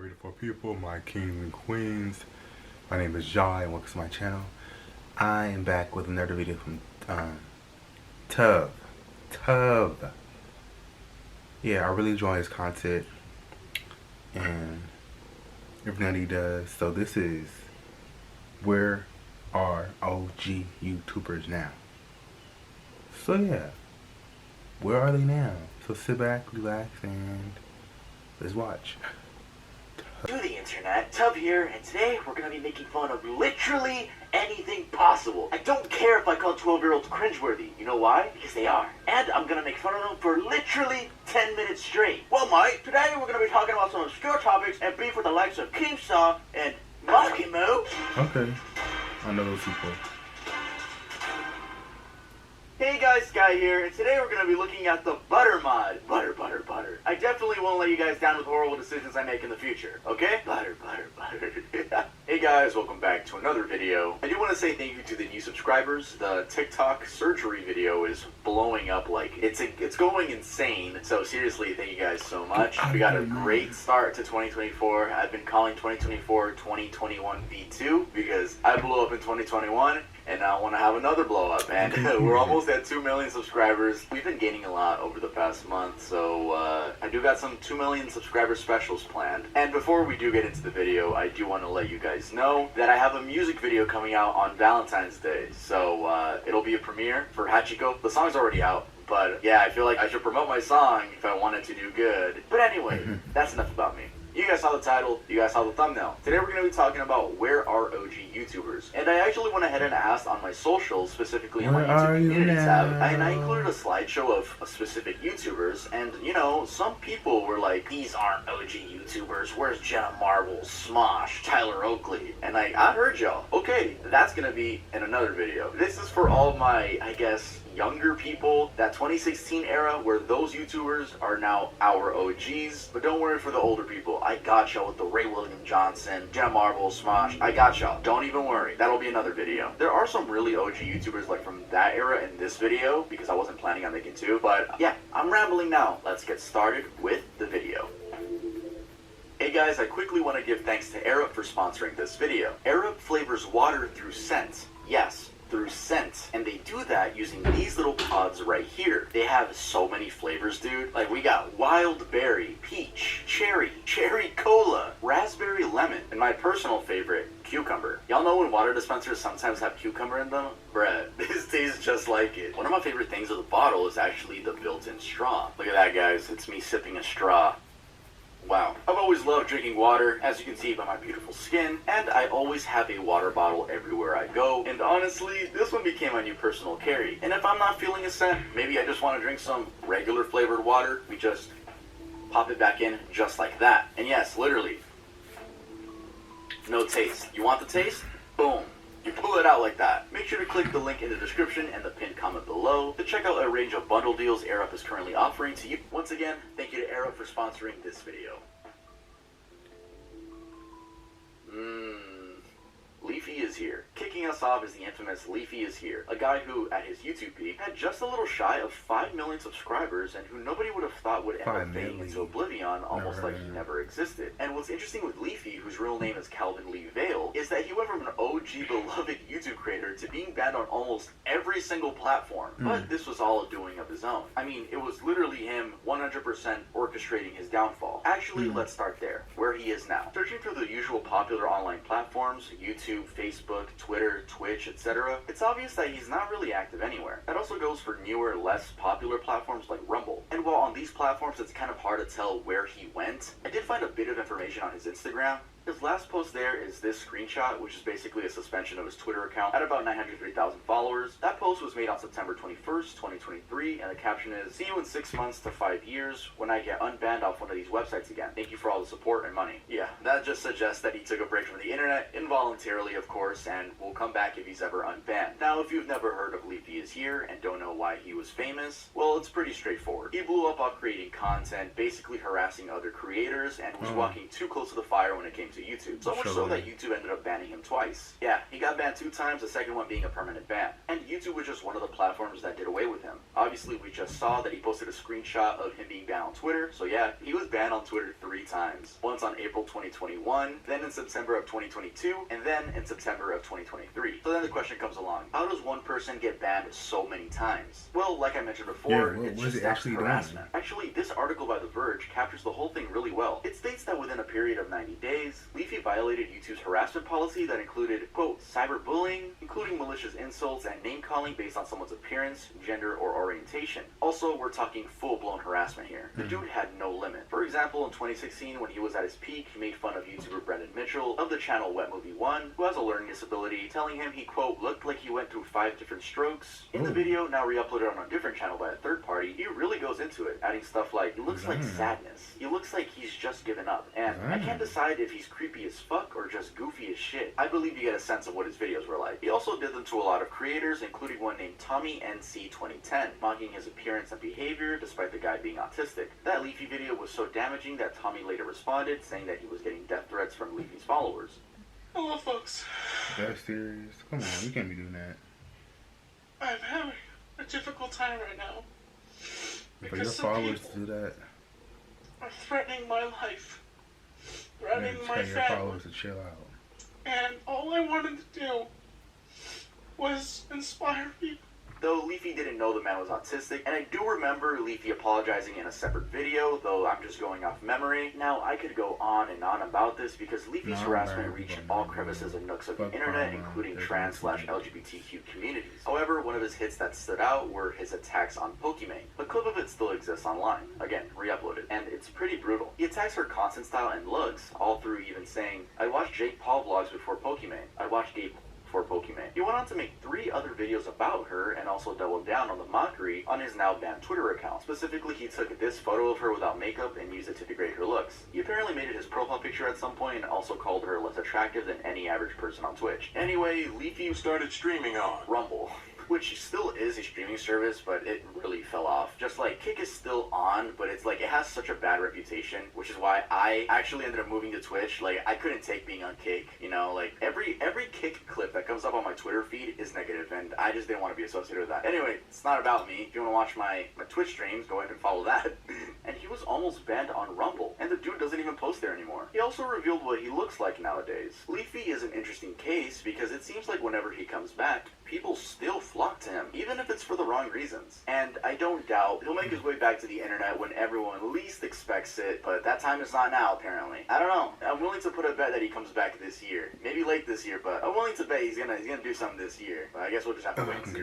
beautiful people, my kings and queens. My name is Jai and welcome to my channel. I am back with another video from Tub. Yeah, I really enjoy his content and everything that he does. So this is Where Are OG YouTubers Now? So yeah, where are they now? So sit back, relax, and let's watch. To the internet, Tub here, and today we're going to be making fun of literally anything possible. I don't care if I call 12-year-olds cringeworthy. You know why? Because they are. And I'm going to make fun of them for literally 10 minutes straight. Well, Mike, today we're going to be talking about some obscure topics and beef with the likes of Keemstar and Makimo. Okay, I know those people. Hey guys, Sky here, and today we're going to be looking at the butter mod. Butter. I definitely won't let you guys down with horrible decisions I make in the future, okay? Butter. Hey guys, welcome back to another video. I do want to say thank you to the new subscribers. The TikTok surgery video is blowing up like, it's going insane. So seriously, thank you guys so much. We got a great start to 2024. I've been calling 2024 2021 V2 because I blew up in 2021. And I want to have another blow up, and we're almost at 2 million subscribers. We've been gaining a lot over the past month, so I do got some 2 million subscriber specials planned. And before we do get into the video, I do want to let you guys know that I have a music video coming out on Valentine's Day. So it'll be a premiere for Hachiko. The song's already out. But yeah, I feel like I should promote my song if I want it to do good. But anyway, that's enough about me. You guys saw the title, you guys saw the thumbnail. Today we're going to be talking about where are OG YouTubers. And I actually went ahead and asked on my socials, specifically on my YouTube community tab, and I included a slideshow of specific YouTubers, and you know, some people were like, these aren't OG YouTubers, where's Jenna Marbles, Smosh, Tyler Oakley? And I heard y'all. Okay, that's going to be in another video. This is for all my, I guess, younger people, that 2016 era where those YouTubers are now our OGs. But don't worry for the older people. I got y'all with the Ray William Johnson, Jenna Marbles, Smosh. I got y'all. Don't even worry. That'll be another video. There are some really OG YouTubers like from that era in this video because I wasn't planning on making two. But yeah, I'm rambling now. Let's get started with the video. Hey guys, I quickly want to give thanks to Arup for sponsoring this video. Arup flavors water through scent. Yes, through scent, and they do that using these little pods right here. They have so many flavors, dude. Like, we got wild berry, peach, cherry cola, raspberry lemon, and my personal favorite, cucumber. Y'all know when water dispensers sometimes have cucumber in them? Bruh, this tastes just like it. One of my favorite things of the bottle is actually the built-in straw. Look at that, guys. It's me sipping a straw. Wow. I've always loved drinking water, as you can see by my beautiful skin, and I always have a water bottle everywhere I go, and honestly, this one became my new personal carry. And if I'm not feeling a scent, maybe I just want to drink some regular flavored water, we just pop it back in just like that. And yes, literally, no taste. You want the taste? Boom. You pull it out like that. Make sure to click the link in the description and the pinned comment below to check out a range of bundle deals Arup is currently offering to you. Once again, thank you to Arup for sponsoring this video. Leafy is here. Kicking us off is the infamous Leafy is here, a guy who, at his YouTube peak, had just a little shy of 5 million subscribers and who nobody would have thought would end up fading into oblivion almost like he never existed. And what's interesting with Leafy, whose real name is Calvin Lee Vale, is that he went from an OG beloved YouTube creator to being banned on almost every single platform. But this was all a doing of his own. I mean, it was literally him 100% orchestrating his downfall. Actually, let's start there, where he is now. Searching through the usual popular online platforms, YouTube, Facebook, Twitter, Twitch, etc., it's obvious that he's not really active anywhere. That also goes for newer, less popular platforms like Rumble. And while on these platforms it's kind of hard to tell where he went, I did find a bit of information on his Instagram. His last post there is this screenshot, which is basically a suspension of his Twitter account at about 903,000 followers. That post was made on September 21st, 2023, and the caption is, "See you in 6 months to 5 years when I get unbanned off one of these websites again. Thank you for all the support and money." Yeah, that just suggests that he took a break from the internet, involuntarily of course, and will come back if he's ever unbanned. Now, if you've never heard of Leafy is Here and don't know why he was famous, well, it's pretty straightforward. He blew up off creating content, basically harassing other creators, and was walking too close to the fire when it came to to YouTube. So much so that YouTube ended up banning him twice. Yeah, he got banned 2 times, the second one being a permanent ban. And YouTube was just one of the platforms that did away with him. Obviously, we just saw that he posted a screenshot of him being banned on Twitter. So yeah, he was banned on Twitter 3 times. Once on April 2021, then in September of 2022, and then in September of 2023. So then the question comes along, how does one person get banned so many times? Well, like I mentioned before, it's just actually harassment. Actually, this article by The Verge captures the whole thing really well. It states that within a period of 90 days, Leafy violated YouTube's harassment policy that included, quote, cyberbullying, including malicious insults and name-calling based on someone's appearance, gender, or orientation. Also, we're talking full-blown harassment here. The dude had no limit. For example, in 2016, when he was at his peak, he made fun of YouTuber Brendan Mitchell of the channel Wet Movie 1, who has a learning disability, telling him he, quote, looked like he went through 5 different strokes. In the video, now re-uploaded on a different channel by a third party, he really goes into it, adding stuff like, he looks like sadness. He looks like he's just given up. And I can't decide if he's creepy as fuck or just goofy as shit. I believe you get a sense of what his videos were like. He also did them to a lot of creators, including one named Tommy NC 2010, mocking his appearance and behavior despite the guy being autistic. That Leafy video was so damaging that Tommy later responded, saying that he was getting death threats from Leafy's followers. Hello, folks. That's serious. Come on, you can't be doing that. I'm having a difficult time right now. For your followers to do that, are threatening my life, threatening my your family, followers to chill out. and all I wanted to do was inspire people. Though Leafy didn't know the man was autistic, and I do remember Leafy apologizing in a separate video, though I'm just going off memory. Now, I could go on and on about this because Leafy's harassment reached all crevices and nooks of the internet, including trans/LGBTQ communities. However, one of his hits that stood out were his attacks on Pokimane. A clip of it still exists online, again, re-uploaded, and it's pretty brutal. He attacks her content style and looks, all through even saying, I watched Jake Paul vlogs before Pokimane. I watched Gabe for Pokimane. He went on to make 3 other videos about her and also doubled down on the mockery on his now banned Twitter account. Specifically, he took this photo of her without makeup and used it to degrade her looks. He apparently made it his profile picture at some point and also called her less attractive than any average person on Twitch. Anyway, Leafy started streaming on Rumble, which still is a streaming service, but it really fell off. Just like Kick is still on, but it's like it has such a bad reputation, which is why I actually ended up moving to Twitch. Like I couldn't take being on Kick, you know, like every Kick clip that comes up on my Twitter feed is negative, and I just didn't want to be associated with that. Anyway, it's not about me. If you want to watch my Twitch streams, go ahead and follow that. And he was almost banned on Rumble, and the dude doesn't even post there anymore. He also revealed what he looks like nowadays. Leafy is an interesting case because it seems like whenever he comes back, people still flock to him, even if it's for the wrong reasons. And I don't doubt he'll make his way back to the internet when everyone least expects it, but that time is not now, apparently. I don't know. I'm willing to put a bet that he comes back this year. Maybe late this year, but I'm willing to bet he's gonna do something this year. But I guess we'll just have to wait and see.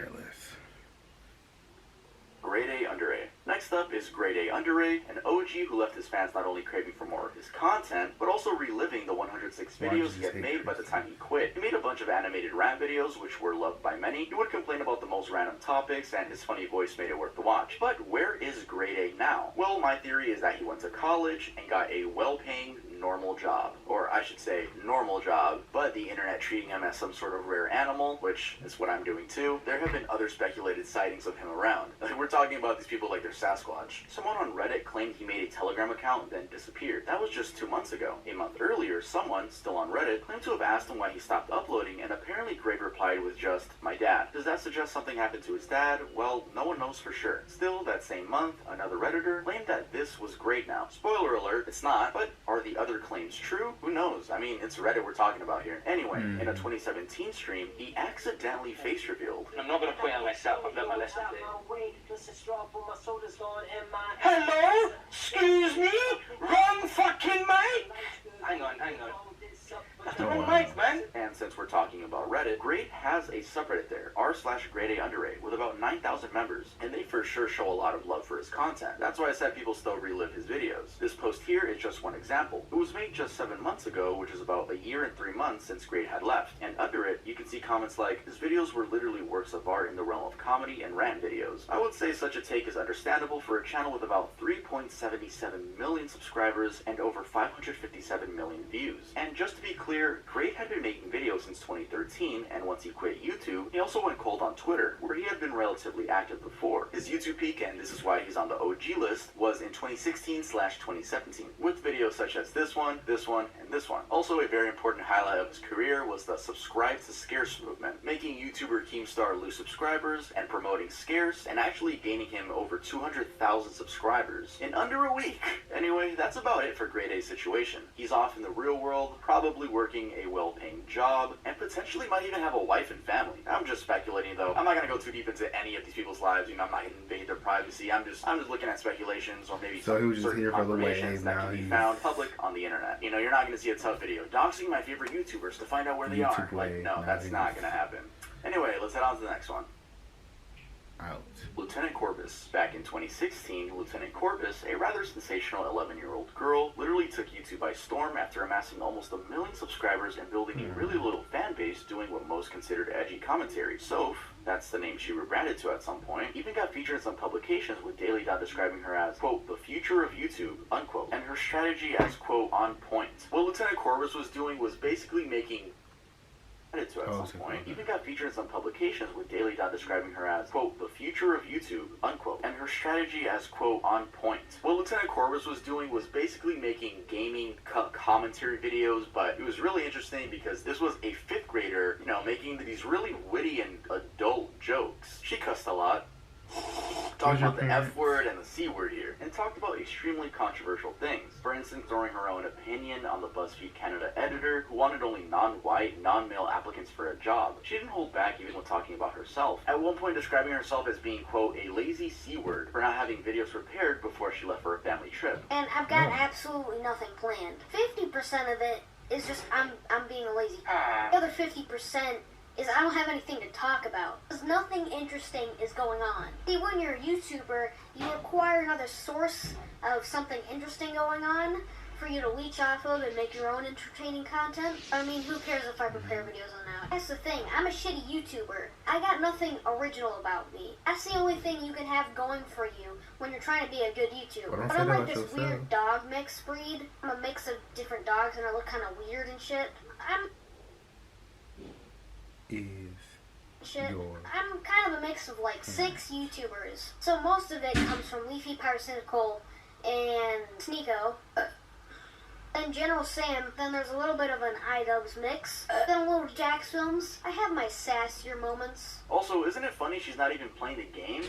Grade A Under A. Next up is Grade A Under A, an OG who left his fans not only craving for more of his content, but also reliving the 106 videos he had made by the time he quit. He made a bunch of animated rant videos, which were loved by many. He would complain about the most random topics, and his funny voice made it worth the watch. But where is Grade A now? Well, my theory is that he went to college and got a well-paying, normal job. Or I should say, normal job, but the internet treating him as some sort of rare animal, which is what I'm doing too. There have been other speculated sightings of him around. We're talking about these people like they're Sasquatch. Someone on Reddit claimed he made a Telegram account and then disappeared. That was just 2 months ago. A month earlier, someone, still on Reddit, claimed to have asked him why he stopped uploading, and apparently Greg replied with just, my dad. Does that suggest something happened to his dad? Well, no one knows for sure. Still, that same month, another Redditor claimed that this was Grade now. Spoiler alert, it's not, but are the other claims true? Who knows? I mean, it's Reddit we're talking about here. Anyway, in a 2017 stream, he accidentally face revealed. I'm not going to quit on myself, I've learned my lesson today. Hello? Excuse me? Wrong fucking mic? Hang on. That's the wrong mic, man. And since we're talking about Reddit, Grade has a subreddit there, r/Grade A Under A, with about 9,000 members, and they for sure show a lot of love for his content. That's why I said people still relive his videos. This post here is just one example. It was made just 7 months ago, which is about a year and 3 months since Grade had left, and under it, you can see comments like, his videos were literally works of art in the realm of comedy and rant videos. I would say such a take is understandable for a channel with about 3.77 million subscribers and over 557 million views. And just to be clear, Grade had been making videos video since 2013, and once he quit YouTube, he also went cold on Twitter, where he had been relatively active before. His YouTube peak, and this is why he's on the OG list, was in 2016/2017, with videos such as this one, and this one. Also, a very important highlight of his career was the subscribe to scarce movement, making YouTuber Keemstar lose subscribers and promoting scarce, and actually gaining him over 200,000 subscribers in under a week. Anyway, that's about it for Grade A's situation. He's off in the real world, probably working a well-paying job, and potentially might even have a wife and family. I'm just speculating though. I'm not gonna go too deep into any of these people's lives. I'm not gonna invade their privacy. I'm just looking at speculations or maybe So he was just certain here for a little confirmations ways, that now can be he's- found public on the internet. You're not gonna see a tough video doxing my favorite YouTubers to find out where they are. YouTube Like, way, no, now that's not he's- gonna happen. Anyway, let's head on to the next one. Out. Lieutenant Corbus. Back in 2016, Lieutenant Corbus, a rather sensational 11-year-old girl, literally took YouTube by storm after amassing almost 1 million subscribers and building a really little fan base doing what most considered edgy commentary. Soph, that's the name she rebranded to at some point, even got featured in some publications with Daily Dot describing her as, quote, the future of YouTube, unquote, and her strategy as, quote, on point. What Lieutenant Corbus was doing was basically making to at some point, even got featured in some publications with Daily Dot describing her as, quote, the future of YouTube, unquote, and her strategy as, quote, on point. What Lieutenant Corbus was doing was basically making gaming commentary videos, but it was really interesting because this was a 5th grader, making these really witty and adult jokes. She cussed a lot, talked about the F word and the C word here, and talked about extremely controversial things. For instance, throwing her own opinion on the BuzzFeed Canada editor who wanted only non-white, non-male applicants for a job. She didn't hold back even when talking about herself, at one point describing herself as being, quote, a lazy C word for not having videos prepared before she left for a family trip. And I've got absolutely nothing planned. 50% of it is just I'm being a lazy. The other 50% is I don't have anything to talk about. Because nothing interesting is going on. See, when you're a YouTuber, you require another source of something interesting going on for you to leech off of and make your own entertaining content. I mean, who cares if I prepare videos on that? That's the thing. I'm a shitty YouTuber. I got nothing original about me. That's the only thing you can have going for you when you're trying to be a good YouTuber. Well, don't But say I'm that like about this yourself. weird dog mix breed. I'm a mix of different dogs and I look kind of weird and shit. I'm kind of a mix of like 6 YouTubers. So most of it comes from Leafy Pyrocynical and Sneeko. Then General Sam, then there's a little bit of an iDubbbz mix. Then a little Jax Films. I have my sassier moments. Also, isn't it funny she's not even playing the game?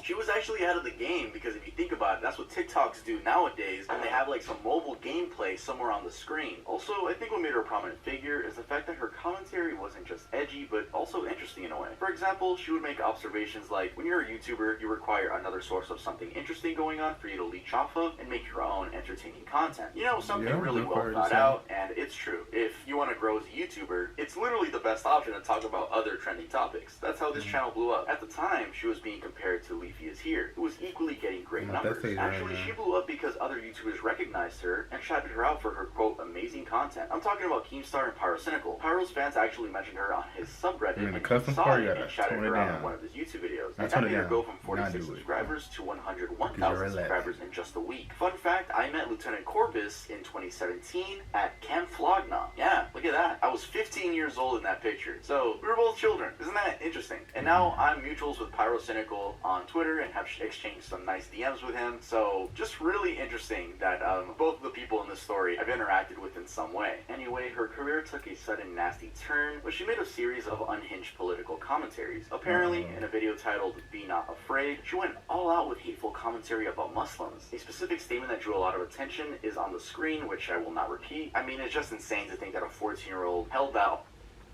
She was actually out of the game because if you think about it, that's what TikToks do nowadays, and they have like some mobile gameplay somewhere on the screen. Also, I think what made her a prominent figure is the fact that her commentary wasn't just edgy, but also interesting in a way. For example, she would make observations like, when you're a YouTuber, you require another source of something interesting going on for you to leech off of and make your own entertaining content. Something really well thought out, and it's true. If you want to grow as a YouTuber, it's literally the best option to talk about other trending topics. That's how this channel blew up. At the time, she was being compared to Leafy Is Here, who was equally getting great numbers. Actually, she blew up because other YouTubers recognized her and shouted her out for her, quote, amazing content. I'm talking about Keemstar and Pyrocynical. Pyro's fans actually mentioned her on his subreddit and saw it and shouted her out in one of his YouTube videos. And that made her go from 46 subscribers to 101,000 subscribers in just a week. Fun fact, I met Lieutenant Corbus in 2017 at Camp Flogna. Yeah, look at that. I was 15 years old in that picture. So, we were both children. Isn't that interesting? And now I'm mutuals with Pyrocynical on Twitter and have exchanged some nice DMs with him. So, just really interesting that both of the people in this story I've interacted with in some way. Anyway, her career took a sudden nasty turn when she made a series of unhinged political commentaries. Apparently, in a video titled Be Not Afraid, she went all out with hateful commentary about Muslims. A specific statement that drew a lot of attention is on the screen, which I will not repeat. I mean, it's just insane to think that a 14-year-old held that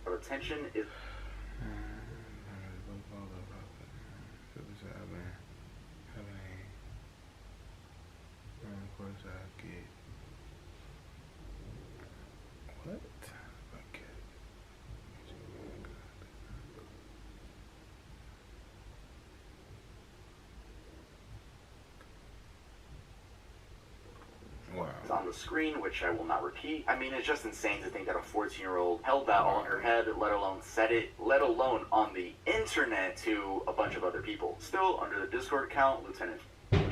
of attention is... What? Okay. Wow. It's on the screen, which I will not repeat. I mean, it's just insane to think that a 14-year-old held that all in her head, let alone said it, let alone on the internet to a bunch of other people. Still, under the Discord account, Lieutenant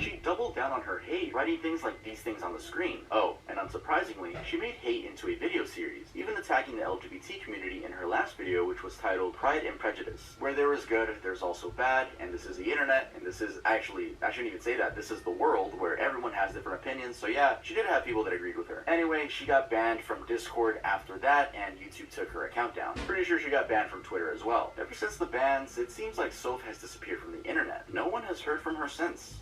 She doubled down on her hate, writing things like these things on the screen. Oh, and unsurprisingly, she made hate into a video series, even attacking the LGBT community in her last video, which was titled Pride and Prejudice. Where there is good, there's also bad, and this is the internet, and this is actually, I shouldn't even say that, this is the world where everyone has different opinions, so yeah, she did have people that agreed with her. Anyway, she got banned from Discord after that, and YouTube took her account down. Pretty sure she got banned from Twitter as well. Ever since the bans, it seems like Soph has disappeared from the internet. No one has heard from her since.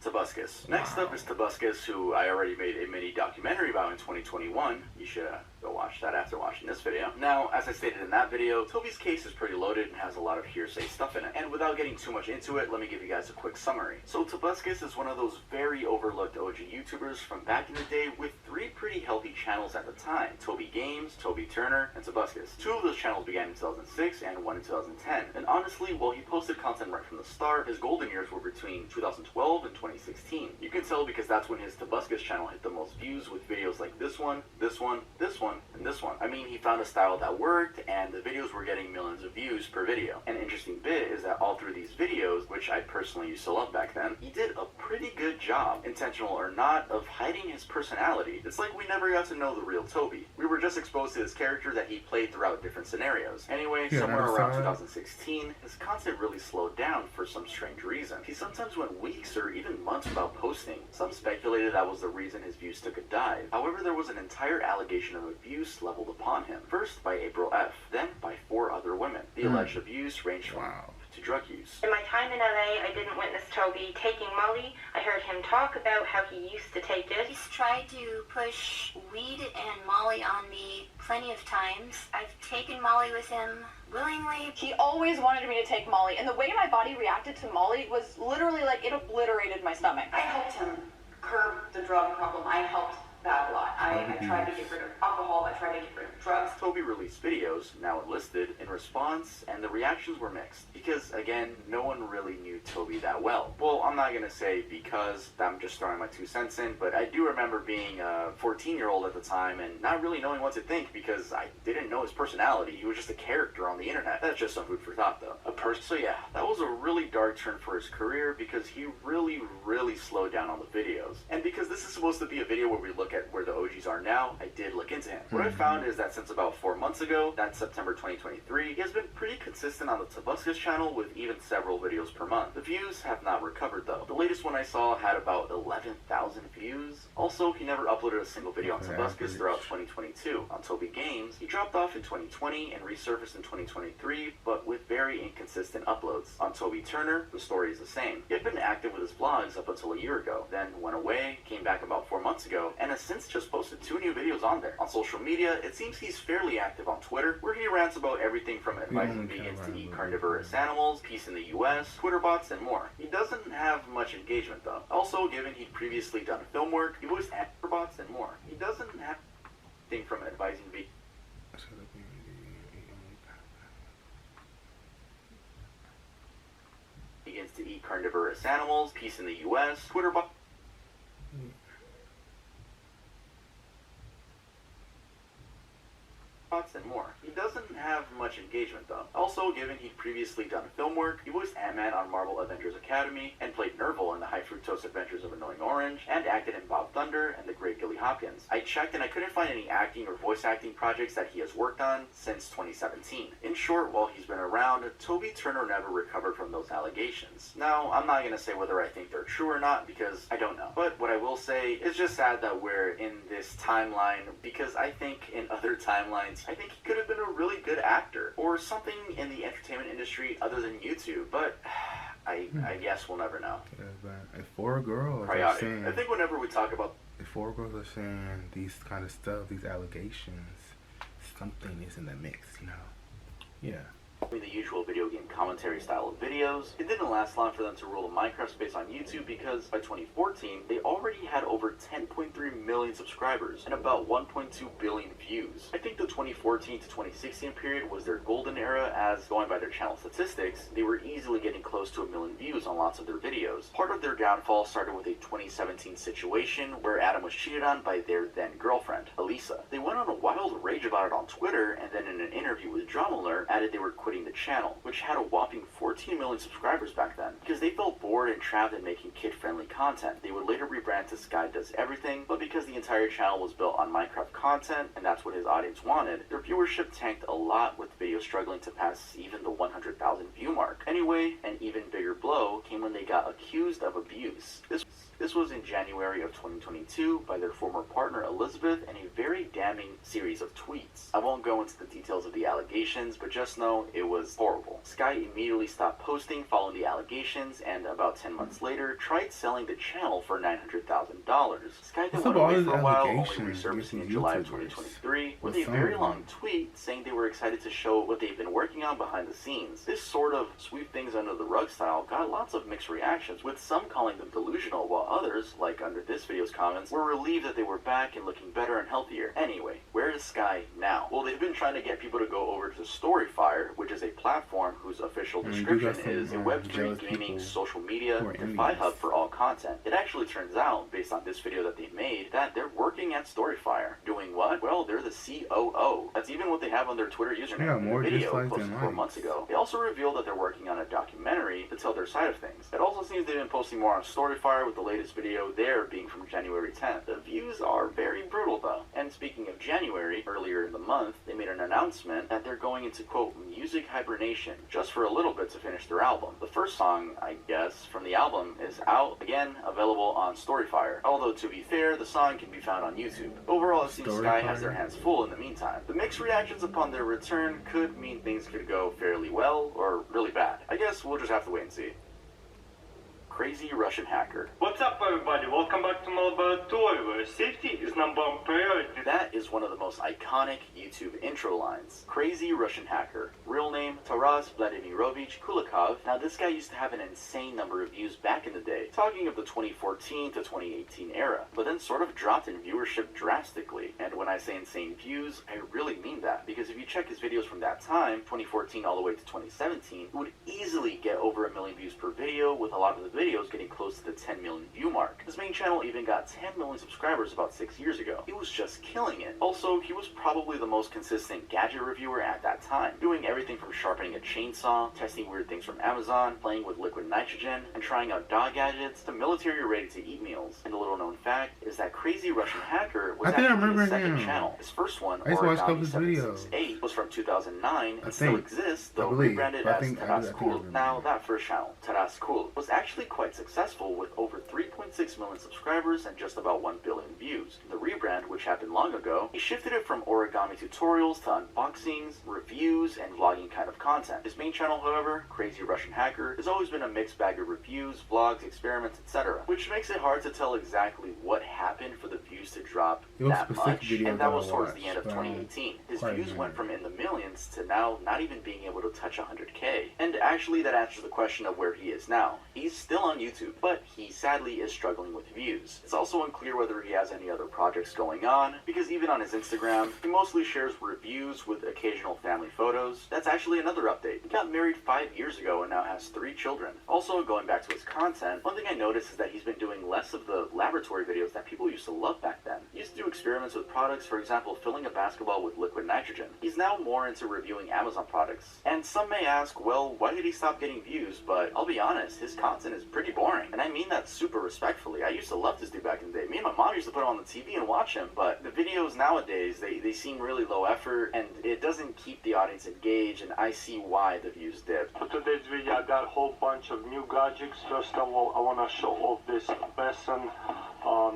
Tobuscus. Next up is Tobuscus, who I already made a mini documentary about in 2021. You should go watch that after watching this video. Now, as I stated in that video, Toby's case is pretty loaded and has a lot of hearsay stuff in it. And without getting too much into it, let me give you guys a quick summary. So Tobuscus is one of those very overlooked OG YouTubers from back in the day with 3 pretty healthy channels at the time. Toby Games, Toby Turner, and Tobuscus. 2 of those channels began in 2006 and 1 in 2010. And honestly, while he posted content right from the start, his golden years were between 2012 and 2016. You can tell because that's when his Tobuscus channel hit the most views with videos like this one, this one, this one, and this one. I mean, he found a style that worked, and the videos were getting millions of views per video. An interesting bit is that all through these videos, which I personally used to love back then, he did a pretty good job, intentional or not, of hiding his personality. It's like we never got to know the real Toby. We were just exposed to his character that he played throughout different scenarios. Anyway, somewhere around 2016, his content really slowed down for some strange reason. He sometimes went weeks or even months without posting. Some speculated that was the reason his views took a dive. However, there was an entire allegation of abuse leveled upon him. First by April F., then by 4 other women. The alleged abuse ranged from to drug use. In my time in LA, I didn't witness Toby taking Molly. I heard him talk about how he used to take it. He's tried to push weed and Molly on me plenty of times. I've taken Molly with him willingly. He always wanted me to take Molly, and the way my body reacted to Molly was literally like it obliterated my stomach. I helped him curb the drug problem. I helped that a lot. I tried to get rid of alcohol. I tried to get rid of drugs. Toby released videos, now enlisted, in response, and the reactions were mixed. Because, again, no one really knew Toby that well. Well, I'm not gonna say because, I'm just throwing my 2 cents in, but I do remember being a 14-year-old at the time and not really knowing what to think because I didn't know his personality. He was just a character on the internet. That's just some food for thought, though. So yeah, that was a really dark turn for his career because he really slowed down on the videos. And because this is supposed to be a video where we look at where the OGs are now, I did look into him. What I found is that since about 4 months ago, that's September 2023, he has been pretty consistent on the Tobuscus channel with even several videos per month. The views have not recovered though. The latest one I saw had about 11,000 views. Also, he never uploaded a single video on Tobuscus throughout 2022. On Toby Games, he dropped off in 2020 and resurfaced in 2023, but with very inconsistent uploads. On Toby Turner, the story is the same. He had been active with his vlogs up until a year ago, then went away, came back about 4 months ago, and has since just posted 2 new videos on there. On social media, it seems he's fairly active on Twitter, where he rants about everything from advising vegans to eat carnivorous animals, peace in the US, Twitter bots, and more. He doesn't have much engagement though. Also, given he'd previously done film work, he voiced Twitter bots and more. He doesn't have anything from advising vegans to eat carnivorous animals, peace in the US, Twitter bots, and more. He doesn't have much engagement though. Also, given he'd previously done film work, he voiced Ant-Man on Marvel Avengers Academy, and played Nerval in the High Fructose Adventures of Annoying Orange, and acted in Bob Thunder and The Great Gilly Hopkins. I checked and I couldn't find any acting or voice acting projects that he has worked on since 2017. In short, while he's been around, Toby Turner never recovered from those allegations. Now, I'm not gonna say whether I think they're true or not because I don't know. But what I will say is just sad that we're in this timeline because I think in other timelines, I think he could have been a really good actor or something in the entertainment industry other than YouTube, but I guess we'll never know. Yeah, but if 4 girls are saying, I think whenever we talk about if 4 girls are saying these kind of stuff, these allegations, something is in the mix, you know? Yeah. the usual video game commentary style of videos. It didn't last long for them to rule the Minecraft space on YouTube because by 2014, they already had over 10.3 million subscribers and about 1.2 billion views. I think the 2014 to 2016 period was their golden era, as going by their channel statistics, they were easily getting close to 1 million views on lots of their videos. Part of their downfall started with a 2017 situation where Adam was cheated on by their then girlfriend, Elisa. They went on a wild rage about it on Twitter, and then in an interview with Drama Alert, added they were quitting quitting the channel, which had a whopping 14 million subscribers back then. Because they felt bored and trapped in making kid-friendly content. They would later rebrand to Sky Does Everything, but because the entire channel was built on Minecraft content, and that's what his audience wanted, their viewership tanked a lot, with videos struggling to pass even the 100,000 view mark. Anyway, an even bigger blow came when they got accused of abuse. This was in January of 2022 by their former partner Elizabeth in a very damning series of tweets. I won't go into the details of the allegations, but just know it was horrible. Sky immediately stopped posting following the allegations, and about 10 months later tried selling the channel for $900,000. Sky then went away for a while, only resurfacing in July of 2023 with a very long tweet saying they were excited to show what they've been working on behind the scenes. This sort of sweep things under the rug style got lots of mixed reactions, with some calling them delusional, while others, like under this video's comments, were relieved that they were back and looking better and healthier. Anyway, where is Sky now? Well, they've been trying to get people to go over to Storyfire, which is a platform whose official description is a Web3 gaming social media DeFi hub for all content. It actually turns out, based on this video that they made, that they're working at Storyfire. Doing what? Well, they're the COO. That's even what they have on their Twitter username in the video posted 4 months ago. They also revealed that they're working on a documentary to tell their side of things. It also seems they've been posting more on Storyfire, with the latest video there being from January 10th. The views are very brutal though. And speaking of January, earlier in the month, they made an announcement that they're going into, quote, music hibernation, just for a little bit to finish their album. The first song, I guess, from the album is out, again, available on Storyfire. Although, to be fair, the song can be found on YouTube. Overall, it seems Sky has their hands full in the meantime. The mixed reactions upon their return could mean things could go fairly well, or really bad. I guess we'll just have to wait and see. Crazy Russian hacker. What's up, everybody? Welcome back to my laboratory, where safety is number one priority. That is one of the most iconic YouTube intro lines. Crazy Russian hacker. Real name, Taras Vladimirovich Kulikov. Now, this guy used to have an insane number of views back in the day, talking of the 2014 to 2018 era, but then sort of dropped in viewership drastically. And when I say insane views, I really mean that, because if you check his videos from that time, 2014 all the way to 2017, it would easily get over 1 million views per video, with a lot of the videos getting close to the 10 million view mark. His main channel even got 10 million subscribers about 6 years ago. He was just killing it. Also, he was probably the most consistent gadget reviewer at that time, doing everything from sharpening a chainsaw, testing weird things from Amazon, playing with liquid nitrogen, and trying out dog gadgets, to military ready-to-eat meals. And the little known fact is that Crazy Russian Hacker was actually his second channel. His first one, Origami 768, was from 2009 and still exists, though rebranded as Taras Cool. Now, that first channel, Taras Cool, was actually quite successful, with over 3.6 million subscribers and just about 1 billion views. The rebrand, which happened long ago, he shifted it from origami tutorials to unboxings, reviews, and vlogging kind of content. His main channel, however, Crazy Russian Hacker, has always been a mixed bag of reviews, vlogs, experiments, etc., which makes it hard to tell exactly what happened for the views to drop that much, and that was towards the end of 2018. His views went from in the millions to now not even being able to touch 100K. And actually, that answers the question of where he is now. He's still on YouTube, but he sadly is struggling with views. It's also unclear whether he has any other projects going on, because even on his Instagram, he mostly shares reviews with occasional family photos. That's actually another update. He got married 5 years ago and now has 3 children. Also, going back to his content, one thing I noticed is that he's been doing less of the laboratory videos that people used to love back then. He used to do experiments with products, for example, filling a basketball with liquid nitrogen. He's now more into reviewing Amazon products. And some may ask, well, why did he stop getting views? But I'll be honest, his content is pretty boring. And I mean that super respectfully. I used to love this dude back in the day. Me and my mom used to put him on the TV and watch him, but the videos nowadays, they seem really low effort, and it doesn't keep the audience engaged, and I see why the views dipped. For today's video, I got a whole bunch of new gadgets. First of all, I want to show off this Besson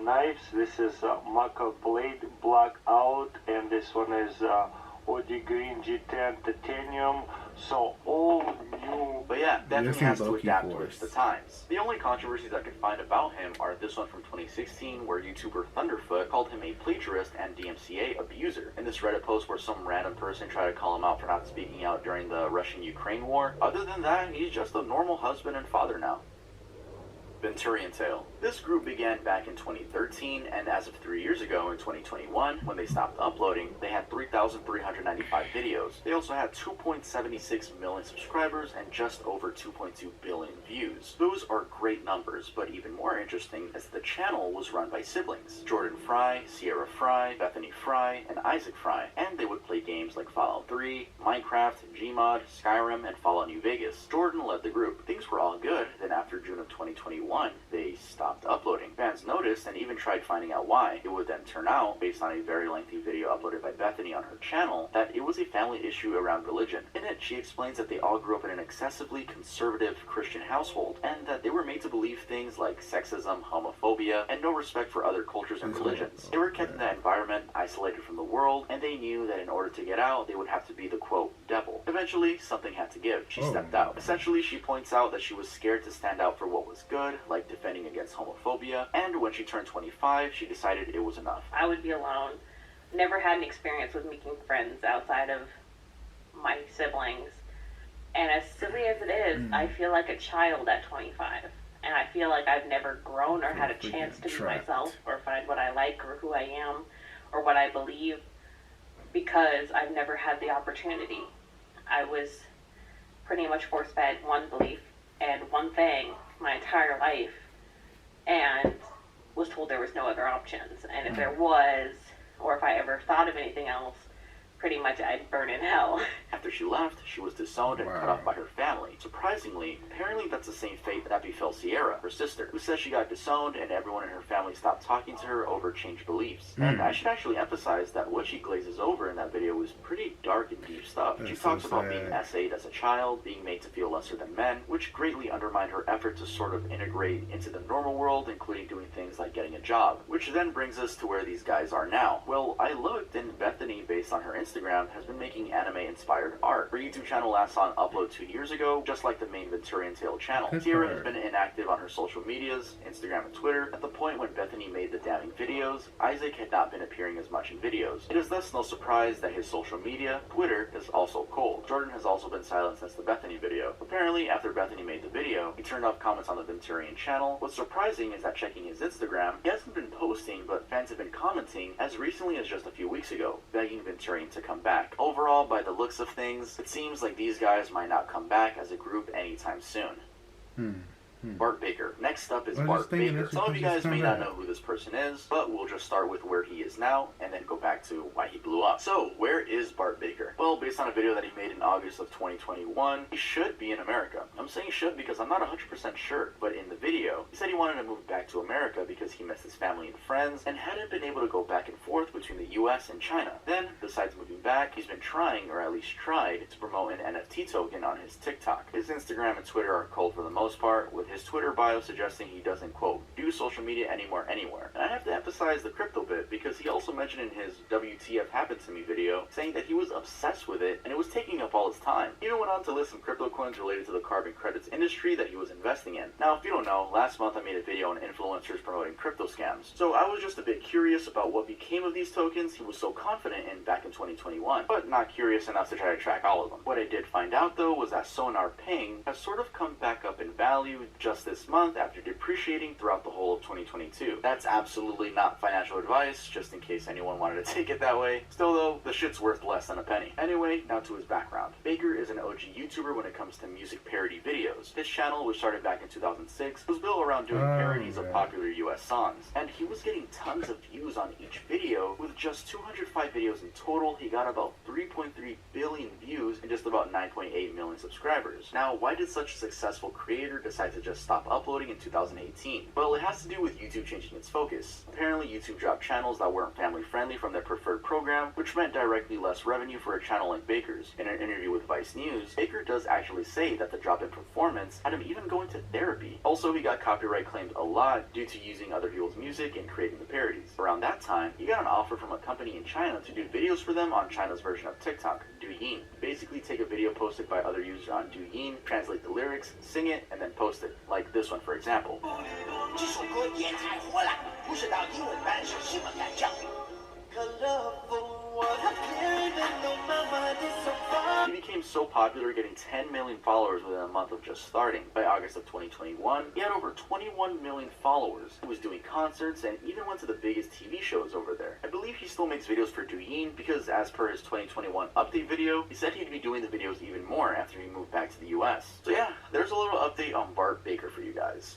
knives. This is Mako Blade Blackout, and this one is Audi Green G10 Titanium. So all new. But yeah, definitely has to adapt towards the times. The only controversies I could find about him are this one from 2016, where YouTuber Thunderfoot called him a plagiarist and DMCA abuser, and this Reddit post where some random person tried to call him out for not speaking out during the Russian-Ukraine war. Other than that, he's just a normal husband and father now. Venturian Tale. This group began back in 2013, and as of 3 years ago in 2021, when they stopped uploading, they had 3,395 videos. They also had 2.76 million subscribers and just over 2.2 billion views. Those are great numbers, but even more interesting is the channel was run by siblings: Jordan Fry, Sierra Fry, Bethany Fry, and Isaac Fry, and they would play games like Fallout 3, Minecraft, Gmod, Skyrim, and Fallout New Vegas. Jordan led the group. Things were all good, then after June of 2021, they stopped uploading. Fans noticed and even tried finding out why. It would then turn out, based on a very lengthy video uploaded by Bethany on her channel, that it was a family issue around religion. In it, she explains that they all grew up in an excessively conservative Christian household, and that they were made to believe things like sexism, homophobia, and no respect for other cultures and religions. They were kept in that environment, isolated from the world, and they knew that in order to get out, they would have to be the, quote, devil. Eventually, something had to give. She stepped out. Essentially, she points out that she was scared to stand out for what was good, like defending against homophobia, and when she turned 25, she decided it was enough. I would be alone. Never had an experience with making friends outside of my siblings. And as silly as it is, I feel like a child at 25. And I feel like I've never grown or had a chance to be myself or find what I like or who I am or what I believe, because I've never had the opportunity. I was pretty much force-fed one belief and one thing my entire life, and was told there was no other options. And if there was, or if I ever thought of anything else, pretty much I'd burn in hell. After she left, she was disowned and cut off by her family. Surprisingly, apparently that's the same fate that befell Sierra, her sister, who says she got disowned and everyone in her family stopped talking to her over changed beliefs. And I should actually emphasize that what she glazes over in that video was pretty dark and deep stuff. She talks about being essayed as a child, being made to feel lesser than men, which greatly undermined her effort to sort of integrate into the normal world, including doing things like getting a job. Which then brings us to where these guys are now. Well, I looked, and Bethany, based on her Instagram, has been making anime-inspired art. Her YouTube channel last saw an upload 2 years ago, just like the main Venturian Tale channel. Sierra has been inactive on her social medias, Instagram and Twitter. At the point when Bethany made the damning videos, Isaac had not been appearing as much in videos. It is thus no surprise that his social media, Twitter, is also cold. Jordan has also been silent since the Bethany video. Apparently, after Bethany made the video, he turned off comments on the Venturian channel. What's surprising is that checking his Instagram, he hasn't been posting, but fans have been commenting as recently as just a few weeks ago, begging Venturian to come back. Overall, by the looks of things, it seems like these guys might not come back as a group anytime soon. Bart Baker. Next up is Bart Baker. Some of you guys may not know who this person is, but we'll just start with where he is now and then go back to why he blew up. So, where is Bart Baker? Well, based on a video that he made in August of 2021, he should be in America. I'm saying should because I'm not 100% sure, but in the video, he said he wanted to move back to America because he missed his family and friends and hadn't been able to go back and forth between the US and China. Then, besides moving back, he's been trying, or at least tried, to promote an NFT token on his TikTok. His Instagram and Twitter are cold for the most part, with his Twitter bio suggesting he doesn't, quote, do social media anymore anywhere. And I have to emphasize the crypto bit because he also mentioned in his WTF Happened to Me video saying that he was obsessed with it and it was taking up all his time. He even went on to list some crypto coins related to the carbon credits industry that he was investing in. Now, if you don't know, last month I made a video on influencers promoting crypto scams. So I was just a bit curious about what became of these tokens he was so confident in back in 2021, but not curious enough to try to track all of them. What I did find out though was that Sonar Ping has sort of come back up in value just this month after depreciating throughout the whole of 2022. That's absolutely not financial advice, just in case anyone wanted to take it that way. Still though, the shit's worth less than a penny. Anyway, now to his background. Baker is an OG YouTuber when it comes to music parody videos. His channel, which started back in 2006, was built around doing parodies of popular US songs, and he was getting tons of views on each video. With just 205 videos in total, he got about 3.3 billion views and just about 9.8 million subscribers. Now, why did such a successful creator decide to just stop uploading in 2018? Well, it has to do with YouTube changing its focus. Apparently, YouTube dropped channels that weren't family-friendly from their preferred program, which meant directly less revenue for a channel like Baker's. In an interview with Vice News, Baker does actually say that the drop in performance had him even going to therapy. Also, he got copyright claimed a lot due to using other people's music and creating the parodies. Around that time, he got an offer from a company in China to do videos for them on China's version of TikTok, Douyin. Basically, take a video posted by other users on Douyin, translate the lyrics, sing it, and then post it. Like this one, for example. He became so so popular, getting 10 million followers within a month of just starting. By August of 2021, he had over 21 million followers. He was doing concerts and even went to the biggest TV shows over there. I believe he still makes videos for Douyin because as per his 2021 update video, he said he'd be doing the videos even more after he moved back to the US. So yeah, there's a little update on Bart Baker for you guys.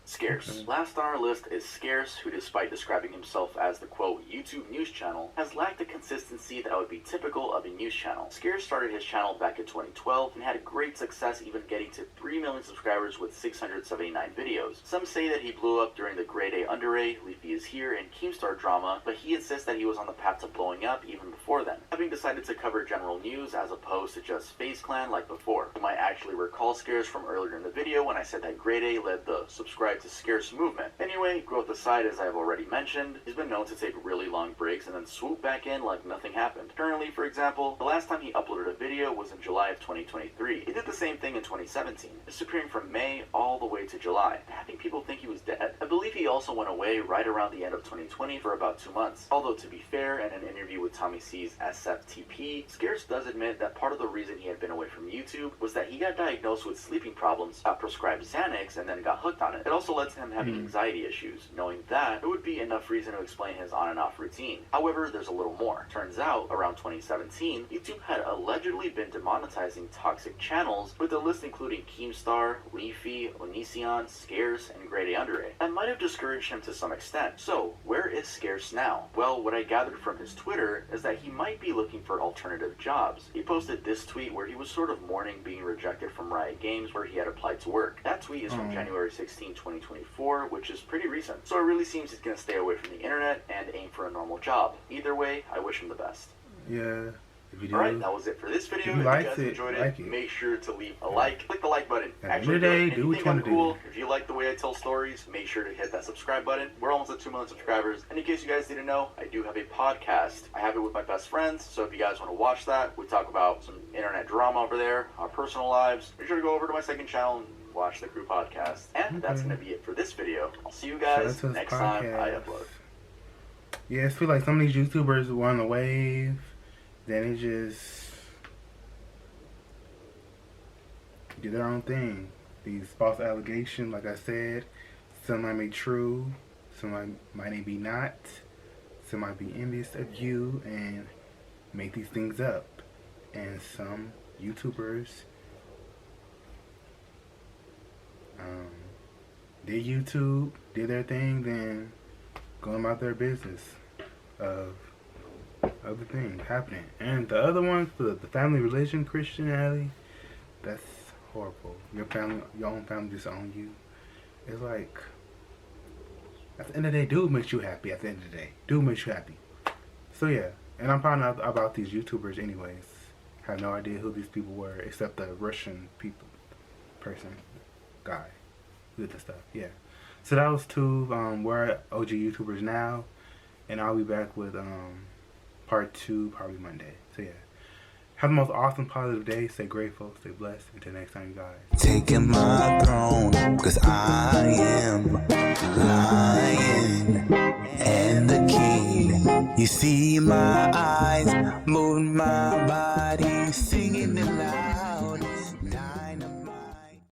Scarce. Last on our list is Scarce, who despite describing himself as the quote YouTube news channel, has lacked the consistency that would be typical of a news channel. Scarce started his channel back in 2012 and had great success, even getting to 3 million subscribers with 679 videos. Some say that he blew up during the Grade A Under A, Leafy Is Here, and Keemstar drama, but he insists that he was on the path to blowing up even before then, having decided to cover general news as opposed to just FaZe Clan like before. You might actually recall Scarce from earlier in the video when I said that Grade A led the subscribe to Scarce movement. Anyway, growth aside, as I've already mentioned, he's been known to take really long breaks and then swoop back in like nothing happened. Currently, for example, the last time he uploaded a video was in July of 2023. He did the same thing in 2017, disappearing from May all the way to July, having people think he was dead. I believe he also went away right around the end of 2020 for about 2 months. Although to be fair, in an interview with Tommy C's SFTP, Scarce does admit that part of the reason he had been away from YouTube was that he got diagnosed with sleeping problems, got prescribed Xanax, and then got hooked on it. It also led to him having anxiety issues. Knowing that, it would be enough reason to explain his on and off routine. However, there's a little more. Turns out, around 2017, YouTube had allegedly been demonetizing toxic channels, with a list including Keemstar, Leafy, Onision, Scarce, and Grade A Under A. That might have discouraged him to some extent. So, where is Scarce now? Well, what I gathered from his Twitter is that he might be looking for alternative jobs. He posted this tweet where he was sort of mourning being rejected from Riot Games where he had applied to work. That tweet is from January 16, 2024, which is pretty recent. So it really seems he's gonna stay away from the internet and aim for a normal job. Either way, I wish him the best. Yeah. Alright, that was it for this video. If you guys enjoyed it, make sure to leave a like. Click the like button. Actually, do what you want to do. If you like the way I tell stories, make sure to hit that subscribe button. We're almost at 2 million subscribers. And in case you guys didn't know, I do have a podcast. I have it with my best friends, so if you guys want to watch that, we talk about some internet drama over there, our personal lives. Make sure to go over to my second channel and watch the Crew Podcast. And that's going to be it for this video. I'll see you guys next time I upload. Yeah, I feel like some of these YouTubers were on the wave. Then they just do their own thing. These false allegations, like I said, some might be true, some might be not, some might be envious of you and make these things up. And some YouTubers did YouTube, did their thing, then going about their business of other things happening. And the other one, the family religion, Christianity, that's horrible. Your own family just own you. It's like, at the end of the day, dude makes you happy. At the end of the day, dude makes you happy. So yeah, and I'm finding out about these YouTubers anyways. I have no idea who these people were except the Russian guy who did the stuff. Yeah. So that was two where OG YouTubers now, and I'll be back with part 2 probably Monday. So yeah, have the most awesome positive day. Stay grateful, stay blessed. Until next time, you guys. Taking my throne, cause I am lion and the king. You see my eyes, moving my body.